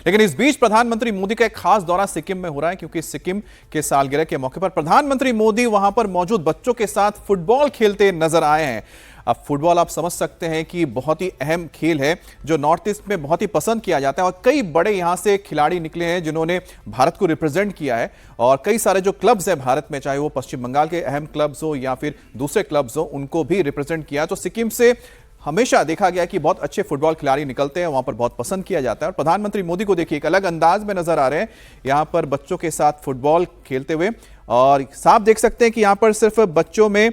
लेकिन इस बीच प्रधानमंत्री मोदी का एक खास दौरा सिक्किम में हो रहा है, क्योंकि सिक्किम के सालगिरह के मौके पर प्रधानमंत्री मोदी वहां पर मौजूद बच्चों के साथ फुटबॉल खेलते नजर आए हैं। अब फुटबॉल आप समझ सकते हैं कि बहुत ही अहम खेल है जो नॉर्थ ईस्ट में बहुत ही पसंद किया जाता है, और कई बड़े यहां से खिलाड़ी निकले हैं जिन्होंने भारत को रिप्रेजेंट किया है। और कई सारे जो क्लब्स हैं भारत में, चाहे वो पश्चिम बंगाल के अहम क्लब्स हो या फिर दूसरे क्लब्स हो, उनको भी रिप्रेजेंट किया। तो सिक्किम से हमेशा देखा गया कि बहुत अच्छे फुटबॉल खिलाड़ी निकलते हैं, वहां पर बहुत पसंद किया जाता है। और प्रधानमंत्री मोदी को देखिए एक अलग अंदाज में नजर आ रहे हैं यहां पर बच्चों के साथ फुटबॉल खेलते हुए, और साफ देख सकते हैं कि यहां पर सिर्फ बच्चों में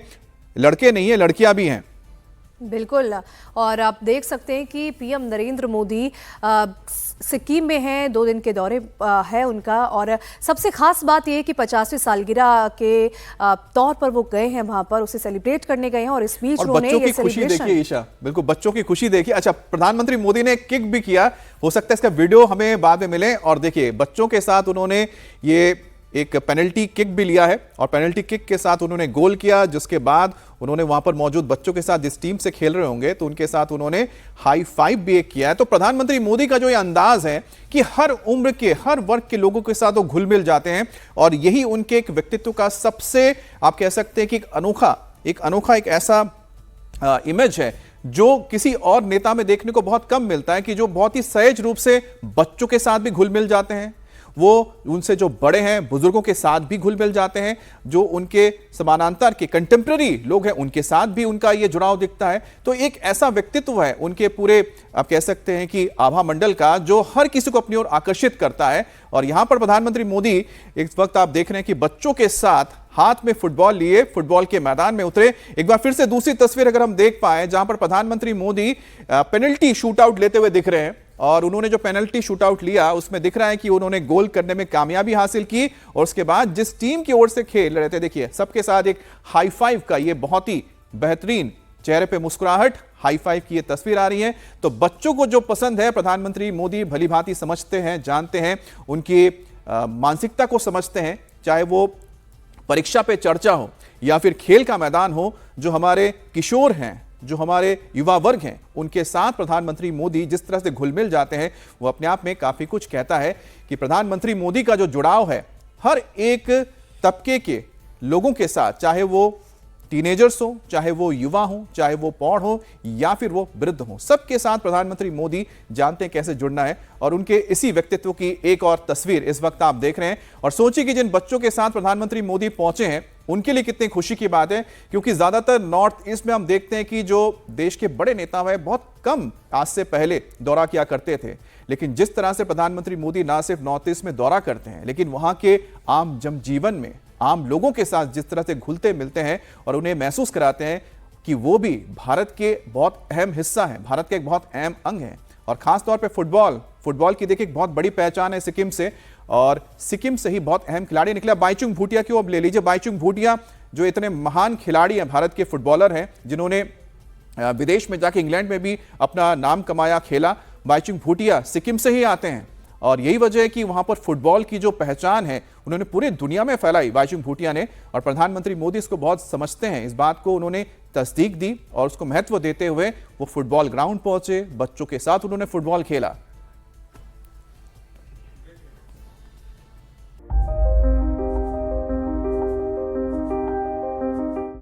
लड़के नहीं है, लड़कियां भी हैं। बिल्कुल, और आप देख सकते हैं कि पीएम नरेंद्र मोदी सिक्किम में हैं, 2 दिन के दौरे है उनका। और सबसे खास बात यह है कि 50वीं सालगिरह के तौर पर वो गए हैं वहां पर, उसे सेलिब्रेट करने गए हैं। और इस बीच बच्चों की खुशी देखिए ईशा, बिल्कुल बच्चों की खुशी देखिए। अच्छा, प्रधानमंत्री मोदी ने किक भी किया, हो सकता है इसका वीडियो हमें बाद में मिले। और देखिए बच्चों के साथ उन्होंने ये एक पेनल्टी किक भी लिया है, और पेनल्टी किक के साथ उन्होंने गोल किया, जिसके बाद उन्होंने वहां पर मौजूद बच्चों के साथ, जिस टीम से खेल रहे होंगे तो उनके साथ उन्होंने हाई फाइव भी एक किया है। तो प्रधानमंत्री मोदी का जो ये अंदाज है कि हर उम्र के, हर वर्ग के लोगों के साथ वो घुल मिल जाते हैं, और यही उनके एक व्यक्तित्व का सबसे, आप कह सकते हैं कि एक अनोखा एक ऐसा इमेज है जो किसी और नेता में देखने को बहुत कम मिलता है, कि जो बहुत ही सहज रूप से बच्चों के साथ भी घुल मिल जाते हैं, वो उनसे जो बड़े हैं, बुजुर्गों के साथ भी घुल मिल जाते हैं, जो उनके समानांतर के कंटेम्प्रेरी लोग हैं उनके साथ भी उनका ये जुड़ाव दिखता है। तो एक ऐसा व्यक्तित्व है उनके पूरे, आप कह सकते हैं कि आभा मंडल का, जो हर किसी को अपनी ओर आकर्षित करता है। और यहां पर प्रधानमंत्री मोदी इस वक्त आप देख रहे हैं कि बच्चों के साथ हाथ में फुटबॉल लिए फुटबॉल के मैदान में उतरे। एक बार फिर से दूसरी तस्वीर अगर हम देख पाए, जहां पर प्रधानमंत्री मोदी पेनल्टी शूटआउट लेते हुए दिख रहे हैं, और उन्होंने जो पेनल्टी शूटआउट लिया उसमें दिख रहा है कि उन्होंने गोल करने में कामयाबी हासिल की। और उसके बाद जिस टीम की ओर से खेल रहे थे, देखिए सबके साथ एक हाई फाइव का ये बहुत ही बेहतरीन, चेहरे पे मुस्कुराहट, हाई फाइव की ये तस्वीर आ रही है। तो बच्चों को जो पसंद है, प्रधानमंत्री मोदी भली भांति समझते हैं, जानते हैं, उनकी मानसिकता को समझते हैं, चाहे वो परीक्षा पे चर्चा हो या फिर खेल का मैदान हो। जो हमारे किशोर हैं, जो हमारे युवा वर्ग हैं, उनके साथ प्रधानमंत्री मोदी जिस तरह से घुल मिल जाते हैं, वो अपने आप में काफी कुछ कहता है कि प्रधानमंत्री मोदी का जो जुड़ाव है हर एक तबके के लोगों के साथ, चाहे वो टीनेजर्स हो, चाहे वो युवा हो, चाहे वो पौड़ हो या फिर वो वृद्ध हो, सबके साथ प्रधानमंत्री मोदी जानते हैं कैसे जुड़ना है। और उनके इसी व्यक्तित्व की एक और तस्वीर इस वक्त आप देख रहे हैं। और सोचिए कि जिन बच्चों के साथ प्रधानमंत्री मोदी पहुंचे हैं उनके लिए कितनी खुशी की बात है, क्योंकि ज्यादातर नॉर्थ ईस्ट में हम देखते हैं कि जो देश के बड़े नेता हैं बहुत कम आज से पहले दौरा किया करते थे। लेकिन जिस तरह से प्रधानमंत्री मोदी ना सिर्फ नॉर्थ ईस्ट में दौरा करते हैं, लेकिन वहां के आम जनजीवन में, आम लोगों के साथ जिस तरह से घुलते मिलते हैं और उन्हें महसूस कराते हैं कि वो भी भारत के बहुत अहम हिस्सा हैं, भारत के एक बहुत अहम अंग हैं। और खास तौर पे फुटबॉल की देखिए एक बहुत बड़ी पहचान है सिक्किम से, और सिक्किम से ही बहुत अहम खिलाड़ी निकला। बाईचुंग भूटिया की अब ले लीजिए, बाईचुंग भूटिया जो इतने महान खिलाड़ी हैं, भारत के फुटबॉलर हैं, जिन्होंने विदेश में जाके इंग्लैंड में भी अपना नाम कमाया, खेला। बाईचुंग भूटिया सिक्किम से ही आते हैं, और यही वजह है कि वहां पर फुटबॉल की जो पहचान है उन्होंने पूरी दुनिया में फैलाई, बाईचुंग भूटिया ने। और प्रधानमंत्री मोदी इसको बहुत समझते हैं, इस बात को उन्होंने तस्दीक दी और उसको महत्व देते हुए वो फुटबॉल ग्राउंड पहुंचे, बच्चों के साथ उन्होंने फुटबॉल खेला।